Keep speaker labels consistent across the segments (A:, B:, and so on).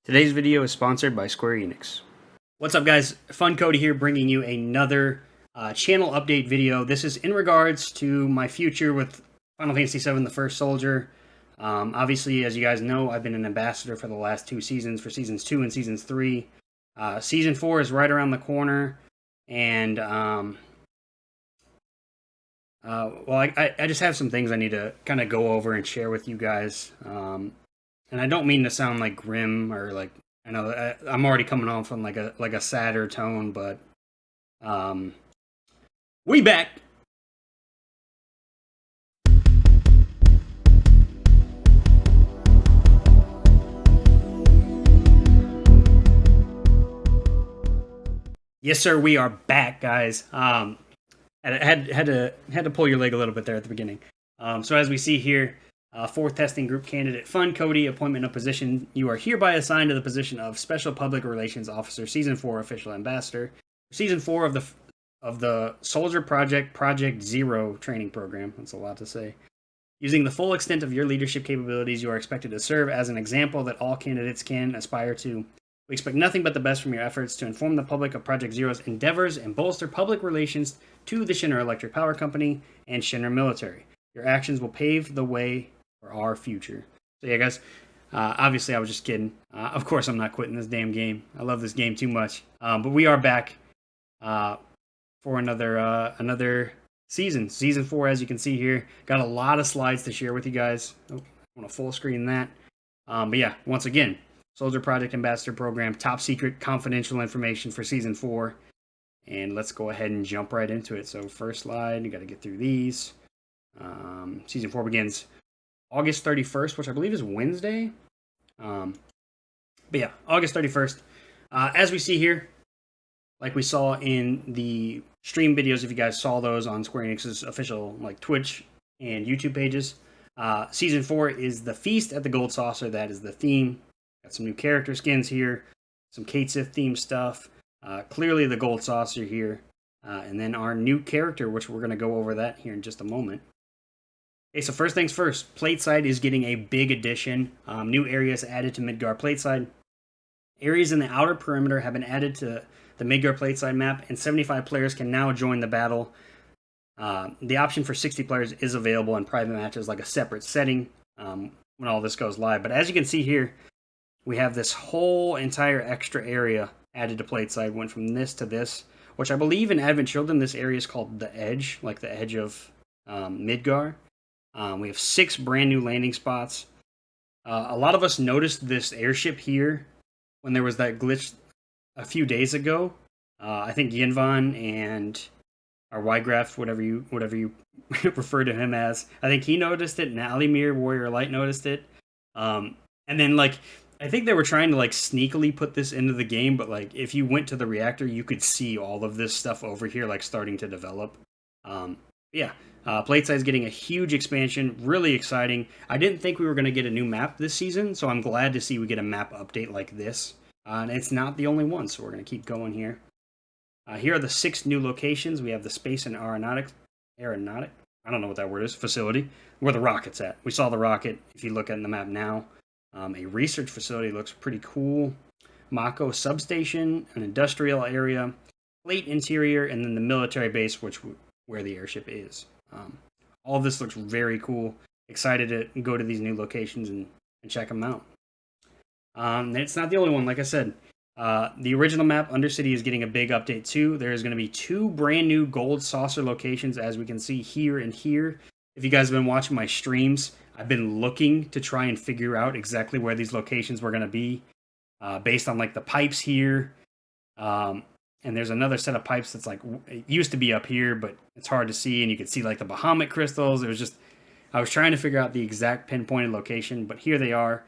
A: Today's video is sponsored by Square Enix. What's up, guys? Fun Cody here, bringing you another channel update video. This is in regards to my future with Final Fantasy VII: The First Soldier. Obviously, as you guys know, I've been an ambassador for the last two seasons, for Seasons 2 and Seasons 3. Season 4 is right around the corner, and I just have some things I need to kind of go over and share with you guys. And I don't mean to sound like grim or like, I know I'm already coming off from like a sadder tone, but we back. Yes, sir, we are back, guys. Had to pull your leg a little bit there at the beginning. So as we see here, fourth testing group candidate Fun Cody, appointment of position. You are hereby assigned to the position of Special Public Relations Officer, Season 4 Official Ambassador, Season 4 of the Soldier Project Zero training program. That's a lot to say. Using the full extent of your leadership capabilities, you are expected to serve as an example that all candidates can aspire to. We expect nothing but the best from your efforts to inform the public of Project Zero's endeavors and bolster public relations to the Chimera Electric Power Company and Chimera Military. Your actions will pave the way for our future. So yeah, guys, obviously I was just kidding. Of course I'm not quitting this damn game. I love this game too much. But we are back for another season. Season 4, as you can see here. Got a lot of slides to share with you guys. Oh, I want to full screen that. But yeah, once again, Soldier Project Ambassador Program, top secret confidential information for Season 4. And let's go ahead and jump right into it. So first slide, you got to get through these. Season 4 begins August 31st, which I believe is Wednesday. But yeah, August 31st. As we see here, like we saw in the stream videos, if you guys saw those on Square Enix's official like Twitch and YouTube pages, Season 4 is the Feast at the Gold Saucer. That is the theme. Got some new character skins here, some Kate Sith themed stuff. Clearly the Gold Saucer here. And then our new character, which we're going to go over that here in just a moment. Okay, so first things first, Plateside is getting a big addition. New areas added to Midgar Plateside. Areas in the outer perimeter have been added to the Midgar Plateside map, and 75 players can now join the battle. The option for 60 players is available in private matches, like a separate setting when all this goes live. But as you can see here, we have this whole entire extra area added to Plateside. Went from this to this, which I believe in Advent Children, this area is called the Edge, like the edge of Midgar. We have 6 brand new landing spots. A lot of us noticed this airship here when there was that glitch a few days ago. I think Yinvan and our Ygraph, whatever you refer to him as, I think he noticed it, and Alimir, Warrior Light, noticed it. And then like I think they were trying to like sneakily put this into the game, but like if you went to the reactor, you could see all of this stuff over here like starting to develop. Yeah. Plateside's getting a huge expansion, really exciting. I didn't think we were going to get a new map this season, so I'm glad to see we get a map update like this. And it's not the only one, so we're going to keep going here. Here are the 6 new locations. We have the Space and Aeronautic, I don't know what that word is, facility, where the rocket's at. We saw the rocket, if you look at the map now. A research facility looks pretty cool. Mako substation, an industrial area, plate interior, and then the military base, where the airship is. All of this looks very cool. Excited to go to these new locations and check them out. And it's not the only one, like I said. The original map, Undercity, is getting a big update too. There's going to be 2 brand new Gold Saucer locations, as we can see here and here. If you guys have been watching my streams, I've been looking to try and figure out exactly where these locations were going to be, based on like the pipes here. And there's another set of pipes that's like, it used to be up here, but it's hard to see, and you can see like the Bahamut crystals. It was just, I was trying to figure out the exact pinpointed location, but here they are.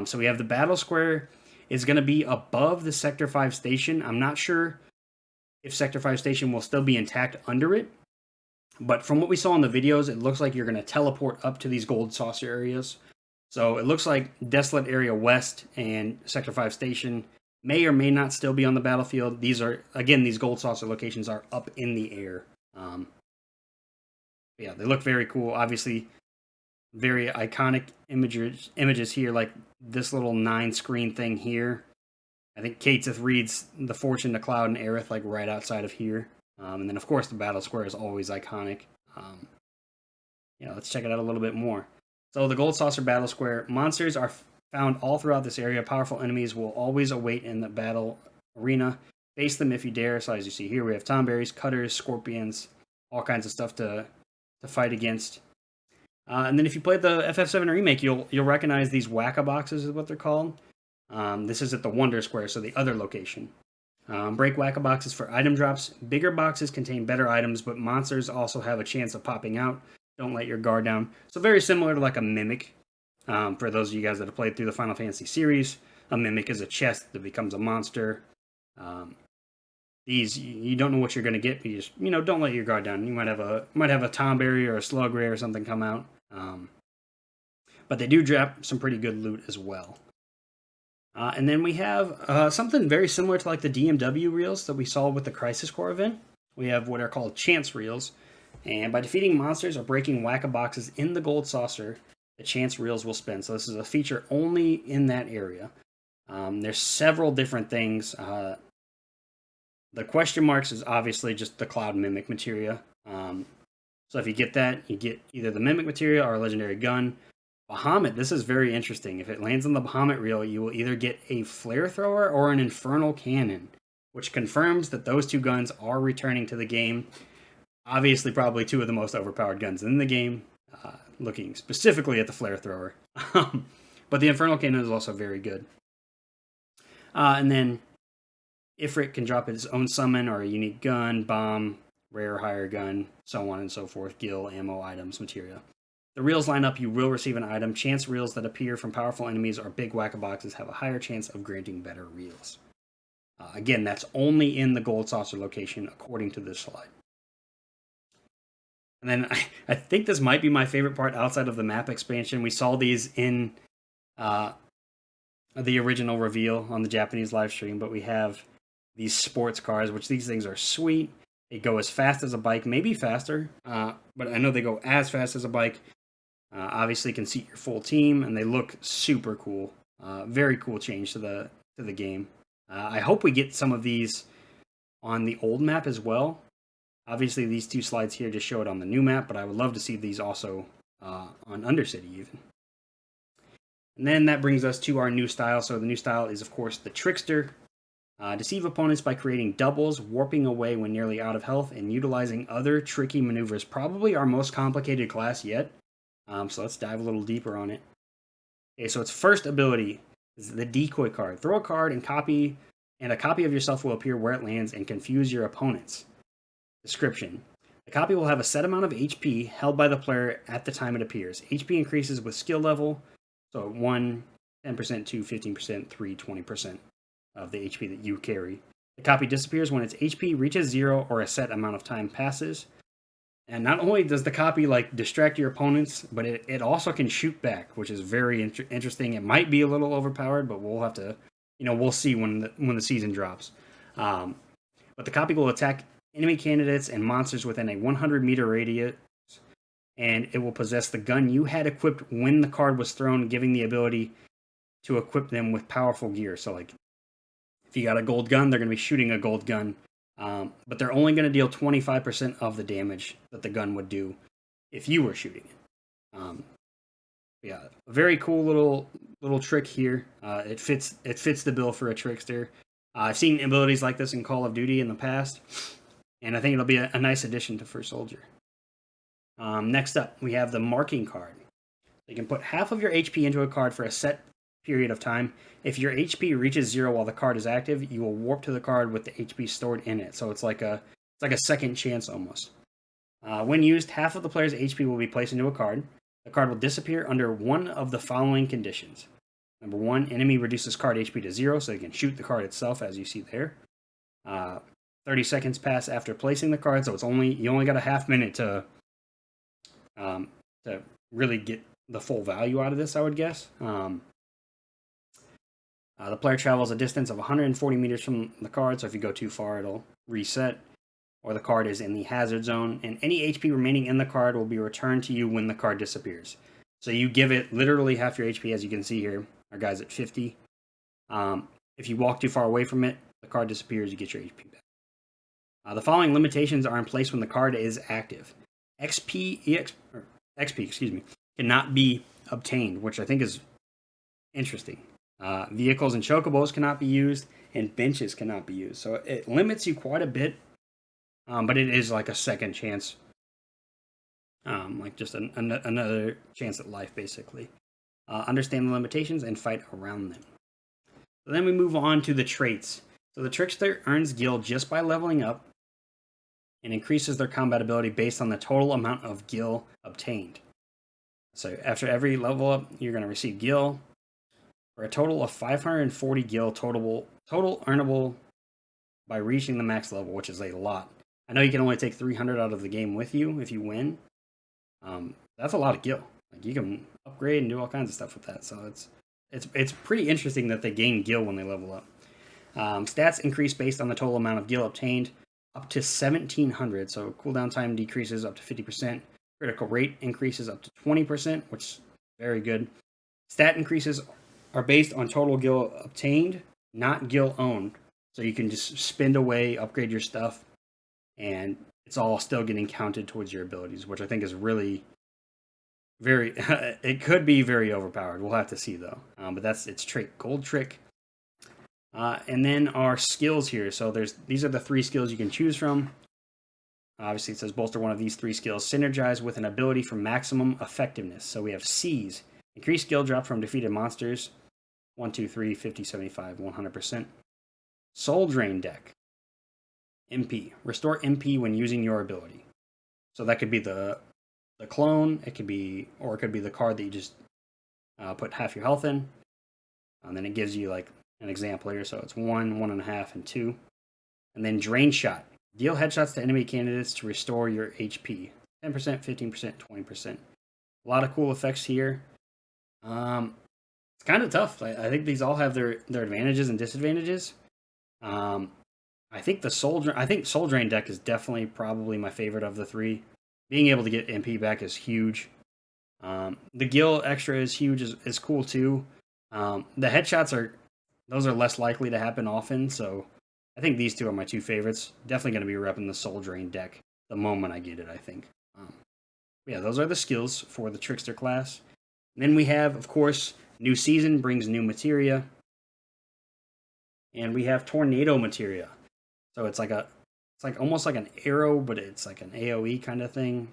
A: So we have the battle square is going to be above the Sector 5 station. I'm not sure if Sector 5 station will still be intact under it, but from what we saw in the videos, it looks like you're going to teleport up to these Gold Saucer areas. So it looks like Desolate Area West and Sector 5 station may or may not still be on the battlefield. These are, again, these Gold Saucer locations are up in the air. Yeah, they look very cool. Obviously, very iconic images here, like this little 9-screen thing here. I think Katith reads the Fortune to Cloud and Aerith like right outside of here. And then, of course, the battle square is always iconic. Let's check it out a little bit more. So the Gold Saucer battle square. Monsters are found all throughout this area. Powerful enemies will always await in the battle arena. Face them if you dare. So as you see here, we have tomberries, cutters, scorpions, all kinds of stuff to fight against. And then if you played the FF7 remake, you'll recognize these Wocky Boxes is what they're called. This is at the Wonder Square, so the other location. Break Wocky Boxes for item drops. Bigger boxes contain better items, but monsters also have a chance of popping out. Don't let your guard down. So very similar to like a Mimic. For those of you guys that have played through the Final Fantasy series, a Mimic is a chest that becomes a monster. These, you don't know what you're going to get, but you just, don't let your guard down. You might have a Tomberry or a Slug Ray or something come out. But they do drop some pretty good loot as well. And then we have something very similar to like the DMW reels that we saw with the Crisis Core event. We have what are called Chance reels. And by defeating monsters or breaking Wocky Boxes in the Gold Saucer, the Chance reels will spin. So this is a feature only in that area. There's several different things. The question marks is obviously just the Cloud Mimic Materia. So if you get that, you get either the Mimic Materia or a Legendary Gun. Bahamut, this is very interesting. If it lands on the Bahamut reel, you will either get a Flamethrower or an Infernal Cannon, which confirms that those two guns are returning to the game. Obviously, probably two of the most overpowered guns in the game, looking specifically at the Flamethrower. But the Infernal Cannon is also very good. And then Ifrit can drop its own summon or a unique gun, bomb, rare higher gun, so on and so forth, Gill, ammo, items, materia. The reels line up, you will receive an item. Chance reels that appear from powerful enemies or big Wocky Boxes have a higher chance of granting better reels. Again, that's only in the Gold Saucer location, according to this slide. And then I think this might be my favorite part outside of the map expansion. We saw these in the original reveal on the Japanese live stream, but we have these sports cars, which these things are sweet. They go as fast as a bike, maybe faster, but I know they go as fast as a bike. Obviously can seat your full team, and they look super cool. Very cool change to the game. I hope we get some of these on the old map as well. Obviously, these two slides here just show it on the new map, but I would love to see these also on Undercity even. And then that brings us to our new style. So the new style is, of course, the Trickster. Deceive opponents by creating doubles, warping away when nearly out of health, and utilizing other tricky maneuvers. Probably our most complicated class yet. So let's dive a little deeper on it. Okay, so its first ability is the Decoy Card. Throw a card and a copy of yourself will appear where it lands and confuse your opponents. Description. The copy will have a set amount of HP held by the player at the time it appears. HP increases with skill level, so 1, 10%, 2, 15%, 3, 20% of the HP that you carry. The copy disappears when its HP reaches 0 or a set amount of time passes. And not only does the copy distract your opponents, but it also can shoot back, which is very interesting. It might be a little overpowered, but we'll have to, we'll see when the season drops. But the copy will attack enemy candidates and monsters within a 100-meter radius, and it will possess the gun you had equipped when the card was thrown, giving the ability to equip them with powerful gear. So, if you got a gold gun, they're going to be shooting a gold gun. But they're only going to deal 25% of the damage that the gun would do if you were shooting it. Yeah, a very cool little trick here. It fits the bill for a trickster. I've seen abilities like this in Call of Duty in the past, and I think it'll be a nice addition to First Soldier. Next up, we have the Marking Card. You can put half of your HP into a card for a set period of time. If your HP reaches 0 while the card is active, you will warp to the card with the HP stored in it. So it's like a second chance almost. When used, half of the player's HP will be placed into a card. The card will disappear under one of the following conditions. Number 1, enemy reduces card HP to 0, so they can shoot the card itself, as you see there. 30 seconds pass after placing the card, so you only got a half minute to really get the full value out of this, I would guess. The player travels a distance of 140 meters from the card, so if you go too far, it'll reset. Or the card is in the hazard zone, and any HP remaining in the card will be returned to you when the card disappears. So you give it literally half your HP, as you can see here. Our guy's at 50. If you walk too far away from it, the card disappears, you get your HP back. The following limitations are in place when the card is active. XP, excuse me, cannot be obtained, which I think is interesting. Vehicles and chocobos cannot be used, and benches cannot be used. So it limits you quite a bit, but it is like a second chance. Like just another chance at life, basically. Understand the limitations and fight around them. So then we move on to the traits. So the Trickster earns Gill just by leveling up and increases their combat ability based on the total amount of Gill obtained. So after every level up, you're going to receive Gill for a total of 540 Gill total earnable by reaching the max level, which is a lot. I know you can only take 300 out of the game with you if you win. That's a lot of Gill. Like, you can upgrade and do all kinds of stuff with that. So it's pretty interesting that they gain Gill when they level up. Stats increase based on the total amount of Gill obtained, up to 1700. So cooldown time decreases up to 50%. Critical rate increases up to 20%, which is very good. Stat increases are based on total Gill obtained, not Gill owned. So you can just spend away, upgrade your stuff, and it's all still getting counted towards your abilities, which I think is really very, it could be very overpowered. We'll have to see though. But that's its trait, Gold Trick. And then our skills here. So these are the 3 skills you can choose from. Obviously it says bolster one of these 3 skills. Synergize with an ability for maximum effectiveness. So we have Seize. Increase skill drop from defeated monsters. 1, 2, 3, 50, 75, 100%. Soul Drain deck. MP. Restore MP when using your ability. So that could be the clone. It could be the card that you just put half your health in. And then it gives you like an example here. So it's 1, 1.5, and 2. And then Drain Shot. Deal headshots to enemy candidates to restore your HP. 10%, 15%, 20%. A lot of cool effects here. It's kind of tough. I think these all have their advantages and disadvantages. I think Soul Drain deck is definitely probably my favorite of the 3. Being able to get MP back is huge. The Gill extra is huge, is cool too. The headshots are less likely to happen often, so I think these 2 are my 2 favorites. Definitely going to be repping the Soul Drain deck the moment I get it, I think. Yeah, those are the skills for the Trickster class. And then we have, of course, new season brings new materia. And we have Tornado Materia. So it's like almost like an arrow, but it's like an AoE kind of thing.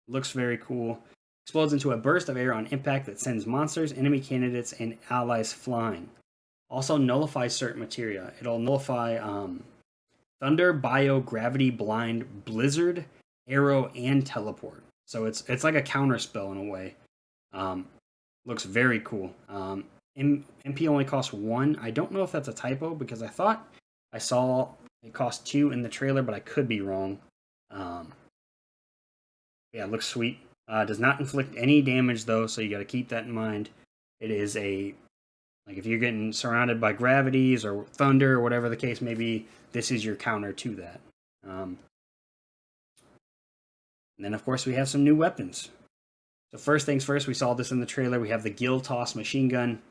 A: Looks very cool. Explodes into a burst of air on impact that sends monsters, enemy candidates, and allies flying. Also nullifies certain materia. It'll nullify Thunder, Bio, Gravity, Blind, Blizzard, Arrow, and Teleport. So it's like a counter spell in a way. Looks very cool. MP only costs 1. I don't know if that's a typo because I thought I saw it cost 2 in the trailer, but I could be wrong. Yeah, it looks sweet. Does not inflict any damage though, so you got to keep that in mind. It is like if you're getting surrounded by gravities or thunder or whatever the case may be, this is your counter to that. And then of course we have some new weapons. So first things first, we saw this in the trailer. We have the Gill Toss machine gun.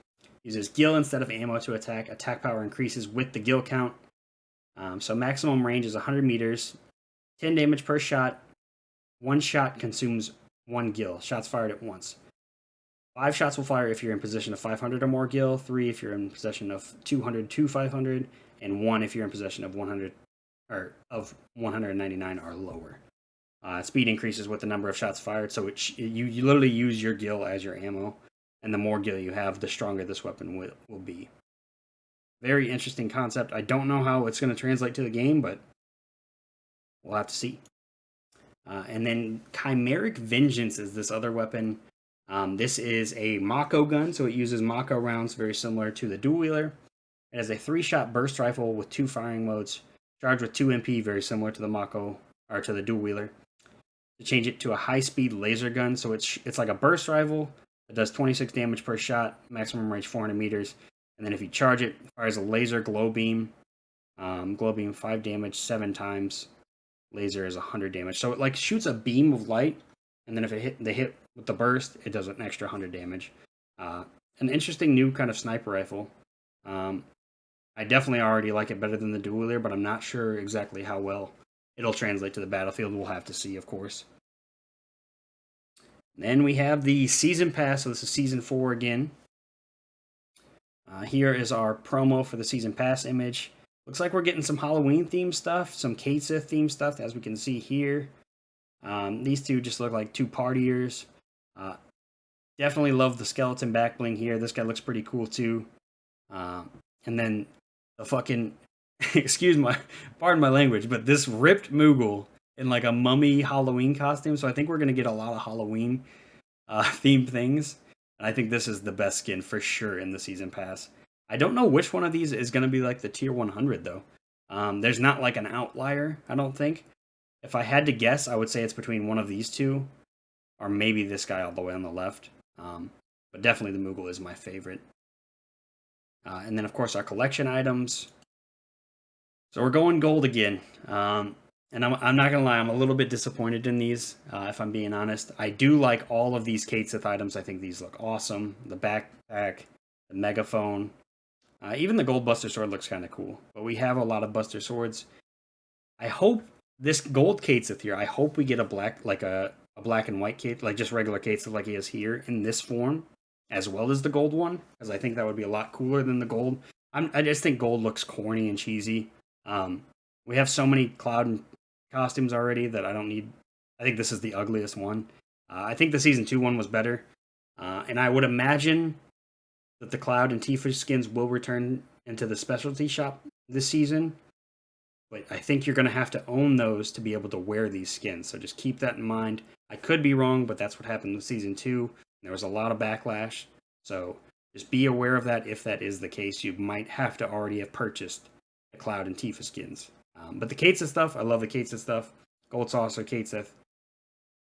A: Uses Gill instead of ammo to attack. Attack power increases with the Gill count. So maximum range is 100 meters. 10 damage per shot. 1 shot consumes 1 Gill. Shots fired at once. 5 shots will fire if you're in possession of 500 or more Gill. 3 if you're in possession of 200 to 500. And 1 if you're in possession of 100 or of 199 or lower. Speed increases with the number of shots fired, so you literally use your Gill as your ammo, and the more Gill you have, the stronger this weapon will be. Very interesting concept. I don't know how it's going to translate to the game, but we'll have to see. And then Chimera Vengeance is this other weapon. This is a Mako gun, so it uses Mako rounds, very similar to the dual wheeler. It has a 3-shot burst rifle with 2 firing modes, charged with 2 MP, very similar to the Mako or to the dual wheeler. To change it to a high-speed laser gun, so it's like a burst rifle. It does 26 damage per shot, maximum range 400 meters, and then if you charge it, it fires a laser glow beam. Glow beam 5 damage 7 times. Laser is 100 damage. So it like shoots a beam of light and then if they hit with the burst, it does an extra 100 damage. An interesting new kind of sniper rifle. I definitely already like it better than the dualier, but I'm not sure exactly how well it'll translate to the battlefield. We'll have to see, of course. Then we have the Season Pass, so this is Season 4 again. Here is our promo for the Season Pass image. Looks like we're getting some Halloween-themed stuff, some Kate Sith-themed stuff, as we can see here. These two just look like two partiers. Definitely love the skeleton back bling here. This guy looks pretty cool, too. And then the fucking... pardon my language, but this ripped Moogle in like a mummy Halloween costume. So I think we're going to get a lot of Halloween themed things. And I think this is the best skin for sure in the Season Pass. I don't know which one of these is going to be like the tier 100 though. There's not like an outlier, I don't think. If I had to guess, I would say it's between one of these two. Or maybe this guy all the way on the left. But definitely the Moogle is my favorite. And then of course our collection items. So we're going gold again. And I'm not going to lie, I'm a little bit disappointed in these, if I'm being honest. I do like all of these Kate Sith items. I think these look awesome. The backpack, the megaphone. Even the gold Buster Sword looks kind of cool. But we have a lot of Buster Swords. I hope this gold Kate Sith here, I hope we get a black, like a black and white Kate, like just regular Kate Sith like he is here in this form, as well as the gold one. Because I think that would be a lot cooler than the gold. I just think gold looks corny and cheesy. We have so many Cloud costumes already that I don't need. I think this is the ugliest one. I think the Season 2 one was better. And I would imagine that the Cloud and Tifa skins will return into the specialty shop this season. But I think you're going to have to own those to be able to wear these skins. So just keep that in mind. I could be wrong, but that's what happened with Season 2. There was a lot of backlash. So just be aware of that if that is the case. You might have to already have purchased the Cloud and Tifa skins. But the Kate Sith stuff, I love the Kate Sith stuff. Gold Saucer, Kate Sith.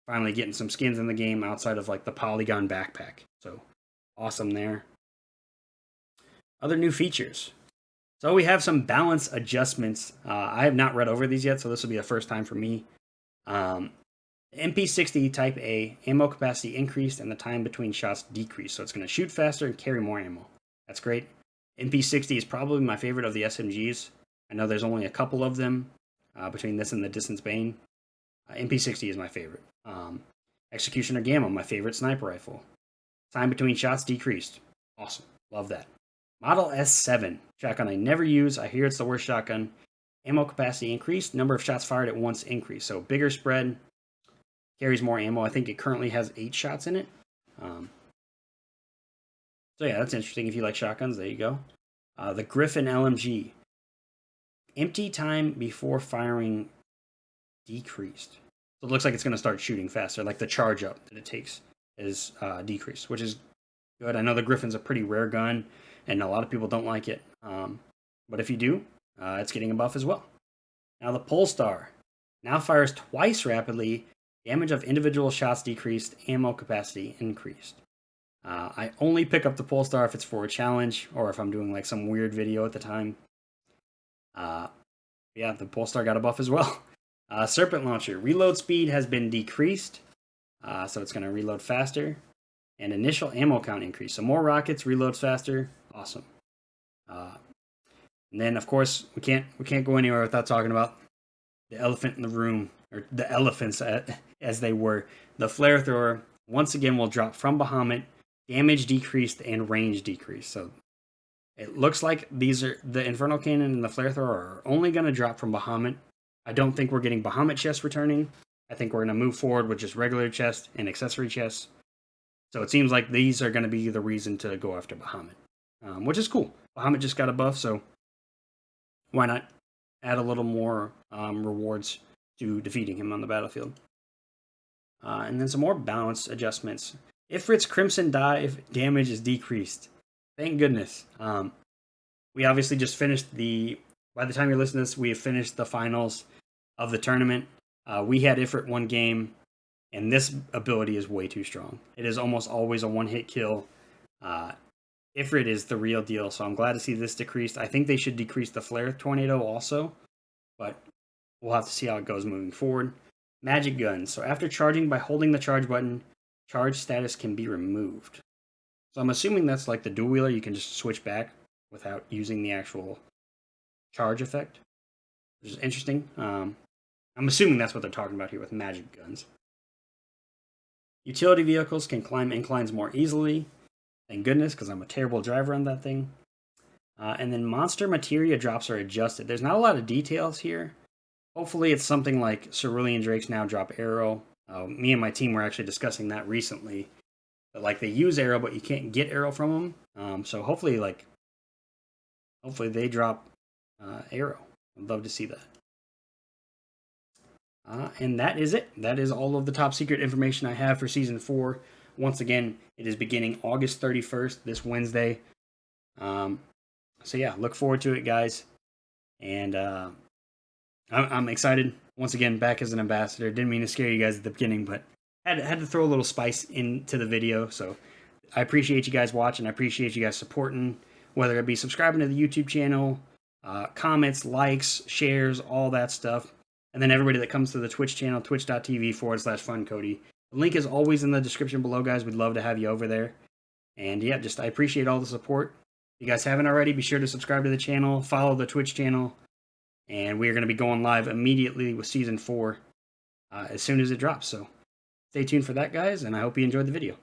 A: Finally getting some skins in the game outside of like the Polygon backpack. So awesome there. Other new features. So we have some balance adjustments. I have not read over these yet, so this will be a first time for me. MP60 Type A, ammo capacity increased and the time between shots decreased. So it's going to shoot faster and carry more ammo. That's great. MP60 is probably my favorite of the SMGs. I know there's only a couple of them between this and the Distance Bane. MP60 is my favorite. Executioner Gamma, my favorite sniper rifle. Time between shots decreased. Awesome. Love that. Model S7. Shotgun I never use. I hear it's the worst shotgun. Ammo capacity increased. Number of shots fired at once increased. So bigger spread. Carries more ammo. I think it currently has 8 shots in it. So yeah, that's interesting if you like shotguns. There you go. The Griffin LMG. Empty time before firing decreased. So it looks like it's going to start shooting faster. Like the charge up that it takes is decreased, which is good. I know the Griffin's a pretty rare gun, and a lot of people don't like it. But if you do, it's getting a buff as well. Now the Polestar. Now fires twice rapidly. Damage of individual shots decreased. Ammo capacity increased. I only pick up the Polestar if it's for a challenge or if I'm doing like some weird video at the time. Yeah, the Polestar got a buff as well. Serpent Launcher. Reload speed has been decreased, so it's going to reload faster. And initial ammo count increase. So more rockets, reloads faster. Awesome. And then, of course, we can't go anywhere without talking about the elephant in the room, or the elephants as they were. The flare thrower, once again, will drop from Bahamut. Damage decreased and range decreased. So it looks like these are the Infernal Cannon and the flare thrower are only going to drop from Bahamut. I don't think we're getting Bahamut chests returning. I think we're going to move forward with just regular chests and accessory chests. So it seems like these are going to be the reason to go after Bahamut, which is cool. Bahamut just got a buff, so why not add a little more rewards to defeating him on the battlefield. And then some more balance adjustments. Ifrit's Crimson Dive damage is decreased. Thank goodness. We obviously just finished by the time you're listening to this, we have finished the finals of the tournament. We had Ifrit one game, and this ability is way too strong. It is almost always a one-hit kill. Ifrit is the real deal, so I'm glad to see this decreased. I think they should decrease the Flare Tornado also, but we'll have to see how it goes moving forward. Magic guns. So after charging by holding the charge button, charge status can be removed. So I'm assuming that's like the dual wheeler. You can just switch back without using the actual charge effect, which is interesting. I'm assuming that's what they're talking about here with magic guns. Utility vehicles can climb inclines more easily. Thank goodness, because I'm a terrible driver on that thing. And then monster materia drops are adjusted. There's not a lot of details here. Hopefully it's something like Cerulean Drakes now drop arrow. Me and my team were actually discussing that recently. But like they use arrow, but you can't get arrow from them. So hopefully they drop arrow. I'd love to see that. And that is it. That is all of the top secret information I have for Season 4. Once again, it is beginning August 31st, this Wednesday. So yeah, look forward to it, guys. And I'm excited. Once again, back as an ambassador. Didn't mean to scare you guys at the beginning, but had to throw a little spice into the video. So I appreciate you guys watching. I appreciate you guys supporting, whether it be subscribing to the YouTube channel, comments, likes, shares, all that stuff. And then everybody that comes to the Twitch channel, twitch.tv/FunCody. The link is always in the description below, guys. We'd love to have you over there. And yeah, I appreciate all the support. If you guys haven't already, be sure to subscribe to the channel, follow the Twitch channel, and we are going to be going live immediately with Season 4 as soon as it drops. So stay tuned for that, guys, and I hope you enjoyed the video.